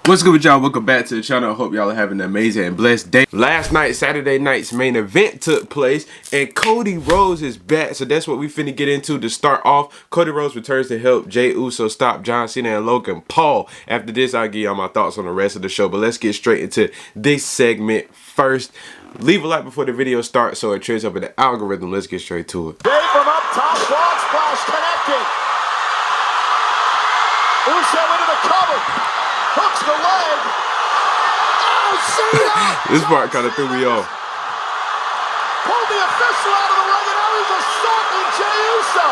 What's good with y'all? Welcome back to the channel. I hope y'all are having an amazing and blessed day. Last night, Saturday night's main event took place and Cody Rhodes is back. So that's what we finna get into to start off. Cody Rhodes returns to help Jey Uso stop John Cena and Logan Paul. After this, I'll give y'all my thoughts on the rest of the show. But let's get straight into this segment first. Leave a like before the video starts so it trends up in the algorithm. Let's get straight to it. Jey from up top, frog splash connected. Uso into the cover. Hooks the leg. Oh, Cena! This part kind of threw me off. Pulled the official out of the ring, and now he's assaulting Jey Uso.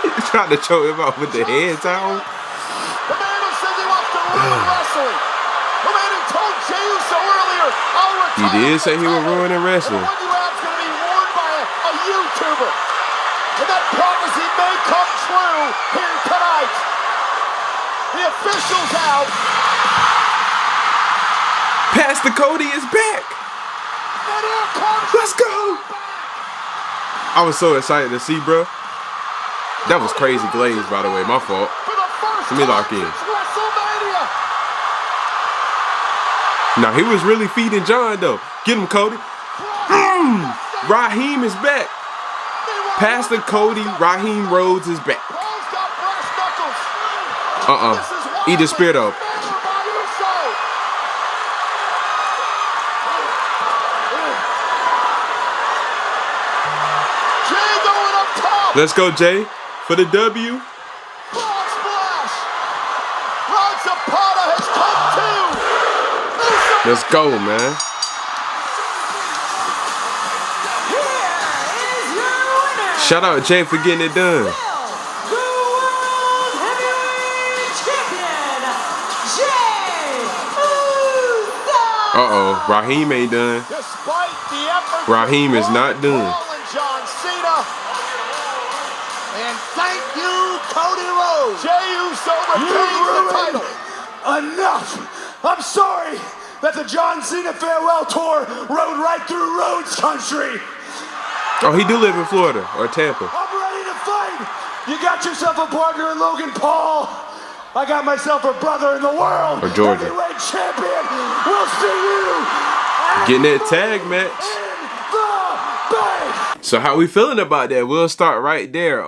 He's trying to choke him out with the head towel. The man who says he wants to ruin wrestling. The man who told Jey Uso earlier, I'll retire. He did say he was ruining wrestling. And the one you have is going to be worn by a YouTuber. And that prophecy may come true here tonight. The official's out. Pastor Cody is back. And here comes Let's go. I was so excited to see, bro. That was crazy glaze, by the way. My fault. for the first Let me lock time in. since WrestleMania. Now, he was really feeding John, though. Get him, Cody. Raheem is back. Pastor Cody, Raheem Rhodes is back. Paul's got brass knuckles. This is Eat the spear, though. measure by Uso. Jey going up top. Let's go, Jay, for the W. Frog splash. Rhodes Zapata has come to. Uso Let's go, man. Shout out Jay for getting it done. Uh-oh, Raheem ain't done. Despite the effort, Raheem is not done. Paul and John Cena. And thank you, Cody Rhodes. Jey Uso retains the title. Enough! I'm sorry that the John Cena farewell tour rode right through Rhodes country. Oh, he do live in Florida or Tampa. I'm ready to fight. You got yourself a partner in Logan Paul. I got myself a brother in the world. Or Georgia. Heavyweight champion. We'll see you. Getting that tag match. In the bank. So how we feeling about that? We'll start right there.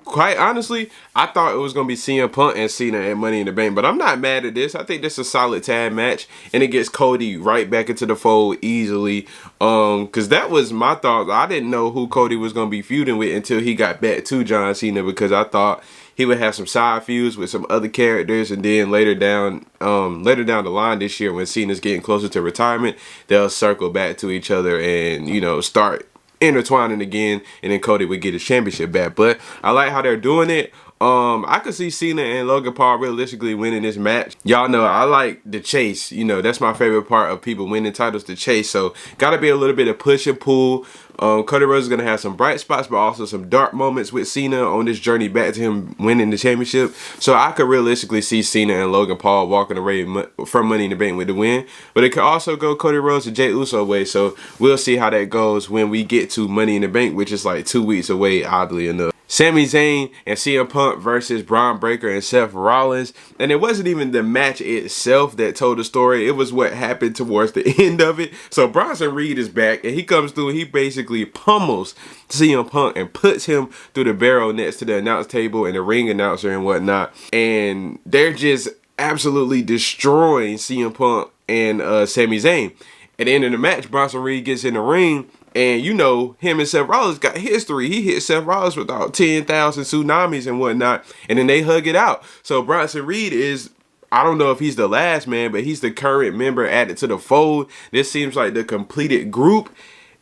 Quite honestly, I thought it was gonna be CM Punk and Cena at Money in the Bank, but I'm not mad at this. I think this is a solid tag match, and it gets Cody right back into the fold easily. Cause that was my thoughts. I didn't know who Cody was gonna be feuding with until he got back to John Cena, because I thought he would have some side feuds with some other characters, and then later down the line this year, when Cena's getting closer to retirement, they'll circle back to each other and, you know, start intertwining again, and then Cody would get his championship back. But I like how they're doing it. I could see Cena and Logan Paul realistically winning this match. Y'all know I like the chase. You know, that's my favorite part of people winning titles, the chase. So gotta be a little bit of push and pull. Cody Rhodes is gonna have some bright spots, but also some dark moments with Cena on this journey back to him winning the championship. So I could realistically see Cena and Logan Paul walking away from Money in the Bank with the win. But it could also go Cody Rhodes and Jey Uso way. So we'll see how that goes when we get to Money in the Bank, which is like 2 weeks away, oddly enough. Sami Zayn and CM Punk versus Braun Breaker and Seth Rollins. And it wasn't even the match itself that told the story. It was what happened towards the end of it. So Bronson Reed is back, and he comes through and he basically pummels CM Punk and puts him through the barrel next to the announce table and the ring announcer and whatnot. And they're just absolutely destroying CM Punk and Sami Zayn. At the end of the match, Bronson Reed gets in the ring, and you know, him and Seth Rollins got history. He hit Seth Rollins with about 10,000 tsunamis and whatnot, and then they hug it out. So Bronson Reed is, I don't know if he's the last man, but he's the current member added to the fold. This seems like the completed group.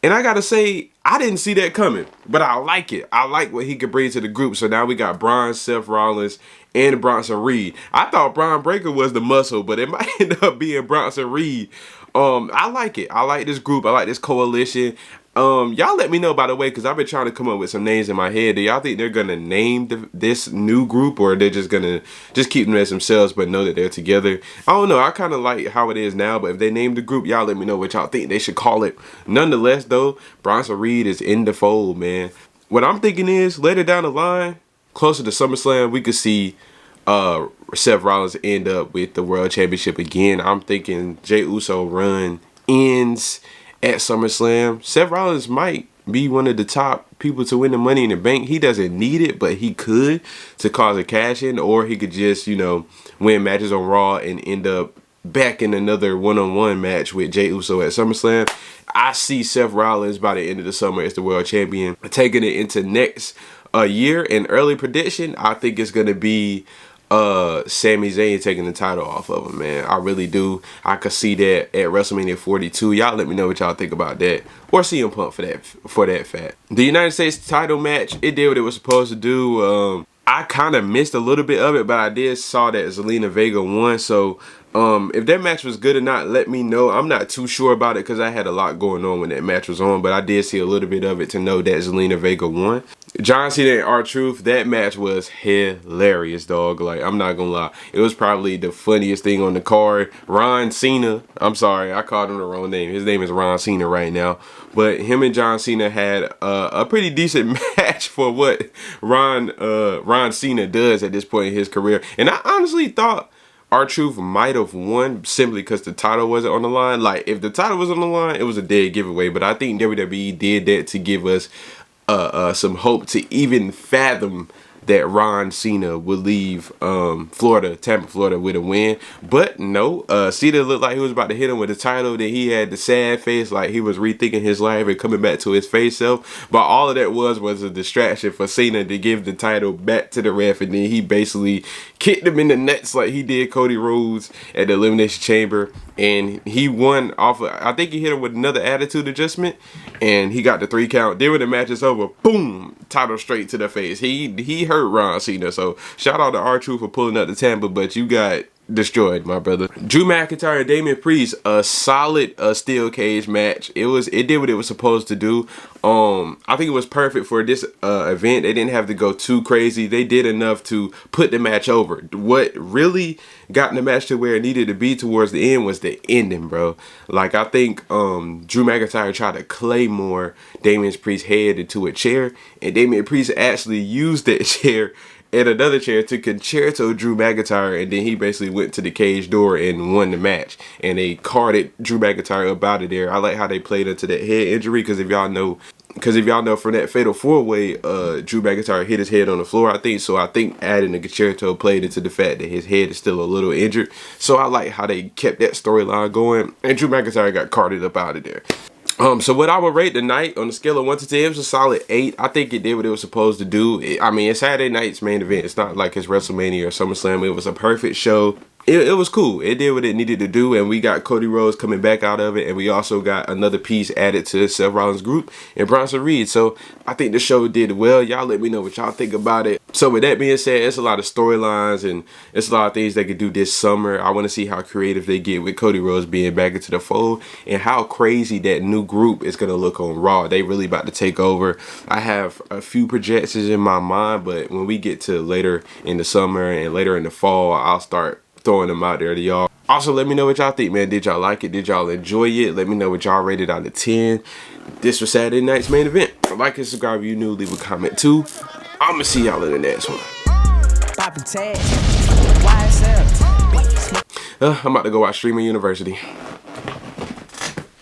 And I gotta say, I didn't see that coming, but I like it. I like what he could bring to the group. So now we got Braun, Seth Rollins, and Bronson Reed. I thought Braun Breaker was the muscle, but it might end up being Bronson Reed. I like it. I like this group. I like this coalition. Y'all let me know, by the way, because I've been trying to come up with some names in my head. Do y'all think they're gonna name this new group, or they're just gonna keep them as themselves but know that they're together? I don't know. I kind of like how it is now, but if they name the group, y'all let me know what y'all think they should call it. Nonetheless, though, Bronson Reed is in the fold, man. What I'm thinking is, later down the line, closer to SummerSlam, we could see Seth Rollins end up with the World Championship again. I'm thinking Jey Uso run ends at SummerSlam. Seth Rollins might be one of the top people to win the Money in the Bank. He doesn't need it, but he could to cause a cash in, or he could just, you know, win matches on Raw and end up back in another one-on-one match with Jey Uso at SummerSlam. I see Seth Rollins by the end of the summer as the world champion, taking it into next year. In early prediction, I think it's gonna be Sami Zayn taking the title off of him, man. I really do. I could see that at WrestleMania 42. Y'all let me know what y'all think about that, or CM Punk for that fact. The United States title match, it did what it was supposed to do. I kind of missed a little bit of it, but I did saw that Zelina Vega won. So if that match was good or not, let me know. I'm not too sure about it because I had a lot going on when that match was on, but I did see a little bit of it to know that Zelina Vega won. John Cena and R-Truth, that match was hilarious, dog. Like, I'm not gonna lie, it was probably the funniest thing on the card. Ron Cena, I'm sorry, I called him the wrong name. His name is Ron Cena right now, but him and John Cena had a pretty decent match for what Ron Cena does at this point in his career. And I honestly thought R-Truth might have won simply because the title wasn't on the line. Like, if the title was on the line, it was a dead giveaway. But I think WWE did that to give us some hope to even fathom that Ron Cena would leave Tampa, Florida with a win. But no, Cena looked like he was about to hit him with the title. Then he had the sad face, like he was rethinking his life and coming back to his face self. But all of that was a distraction for Cena to give the title back to the ref, and then he basically kicked him in the nuts like he did Cody Rhodes at the Elimination Chamber. And he won off of, I think he hit him with another attitude adjustment, and he got the 3 count. Then when the match is over, boom, title straight to the face. He hurt Ron Cena. So shout out to R-Truth for pulling up the Tampa, but you got destroyed, my brother. Drew McIntyre and Damian Priest, a solid steel cage match. It did what it was supposed to do. I think it was perfect for this event. They didn't have to go too crazy. They did enough to put the match over. What really got the match to where it needed to be towards the end was the ending, bro. Like, I think Drew McIntyre tried to claymore Damian Priest's head into a chair, and Damian Priest actually used that chair and another chair to concerto Drew McIntyre, and then he basically went to the cage door and won the match. And they carted Drew McIntyre up out of there. I like how they played into that head injury, because if y'all know from that Fatal 4-Way, Drew McIntyre hit his head on the floor, I think. So I think adding the concerto played into the fact that his head is still a little injured. So I like how they kept that storyline going, and Drew McIntyre got carted up out of there. So what I would rate the night on a scale of 1 to 10, it was a solid 8. I think it did what it was supposed to do. I mean, it's Saturday night's main event. It's not like it's WrestleMania or SummerSlam. It was a perfect show. It was cool. It did what it needed to do, and we got Cody Rhodes coming back out of it, and we also got another piece added to Seth Rollins' group and Bronson Reed. So I think the show did well. Y'all let me know what y'all think about it. So with that being said, it's a lot of storylines and it's a lot of things they could do this summer. I want to see how creative they get with Cody Rhodes being back into the fold, and how crazy that new group is going to look on Raw. They really about to take over. I have a few projections in my mind, but when we get to later in the summer and later in the fall, I'll start throwing them out there to y'all. Also, let me know what y'all think, man. Did y'all like it? Did y'all enjoy it? Let me know what y'all rated out of 10. This was Saturday night's main event. Like and subscribe if you're new. Leave a comment too. I'm gonna see y'all in the next one. I'm about to go watch Streaming University.